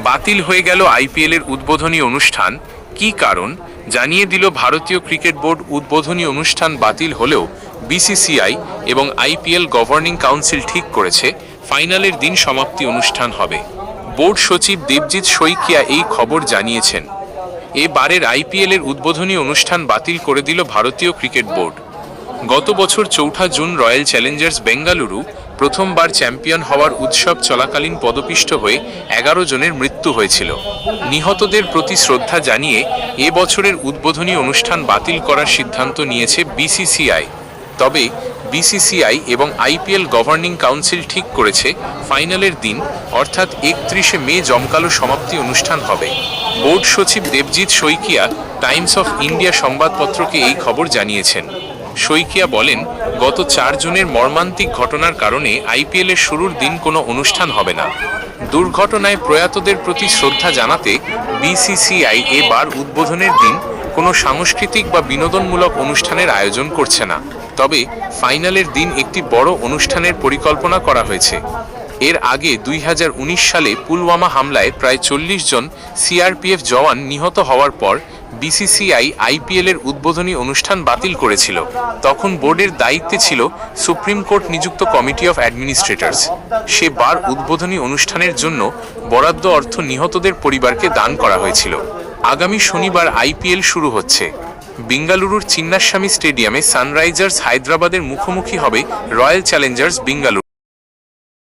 বাতিল হয়ে গেল আইপিএল এর উদ্বোধনী অনুষ্ঠান। কি কারণ জানিয়ে দিল ভারতীয় ক্রিকেট বোর্ড। উদ্বোধনী অনুষ্ঠান বাতিল হলেও বিসিসিআই এবং আইপিএল গভর্নিং কাউন্সিল ঠিক করেছে ফাইনালের দিন সমাপ্তি অনুষ্ঠান হবে। বোর্ড সচিব দেবজিৎ শইকিয়া এই খবর জানিয়েছেন। এবারের আইপিএল এর উদ্বোধনী অনুষ্ঠান বাতিল করে দিল ভারতীয় ক্রিকেট বোর্ড। গত বছর ৪ জুন রয়্যাল চ্যালেঞ্জার্স বেঙ্গালুরু প্রথমবার চ্যাম্পিয়ন হওয়ার উৎসব চলাকালীন পদপিষ্ট হয়ে ১১ জনের মৃত্যু হয়েছিল। নিহতদের প্রতি শ্রদ্ধা জানিয়ে এ বছরের উদ্বোধনী অনুষ্ঠান বাতিল করার সিদ্ধান্ত নিয়েছে বিসিসিআই। তবে বিসিসিআই এবং আইপিএল গভর্নিং কাউন্সিল ঠিক করেছে ফাইনালের দিন অর্থাৎ ৩১ মে জমকালো সমাপ্তি অনুষ্ঠান হবে। বোর্ড সচিব Debajit Saikia Times of India সংবাদপত্রকে এই খবর জানিয়েছেন। শইকিয়া বলেন, গত ৪ জুনের মর্মান্তিক ঘটনার কারণে আইপিএল এর শুরুর দিন কোনো অনুষ্ঠান হবে না। দুর্ঘটনায় প্রয়াতদের প্রতি শ্রদ্ধা জানাতে বিসিসিআই এবার উদ্বোধনের দিন কোনো সাংস্কৃতিক বা বিনোদনমূলক অনুষ্ঠানের আয়োজন করছে না। তবে ফাইনালের দিন একটি বড় অনুষ্ঠানের পরিকল্পনা করা হয়েছে। এর আগে ২০১৯ সালে পুলওয়ামা হামলায় প্রায় ৪০ জন সিআরপিএফ জওয়ান নিহত হওয়ার পর বিসিসিআই আইপিএল এর উদ্বোধনী অনুষ্ঠান বাতিল করেছিল। তখন বোর্ডের দায়িত্বে ছিল সুপ্রিম কোর্ট নিযুক্ত কমিটি অফ অ্যাডমিনিস্ট্রেটরস। সেবার উদ্বোধনী অনুষ্ঠানের জন্য বরাদ্দ অর্থ নিহতদের পরিবারকে দান করা হয়েছিল। আগামী শনিবার আইপিএল শুরু হচ্ছে। বেঙ্গালুরুর চিন্নাস্বামী স্টেডিয়ামে সানরাইজার্স হায়দ্রাবাদের মুখোমুখি হবে রয়্যাল চ্যালেঞ্জার্স বেঙ্গালুরু।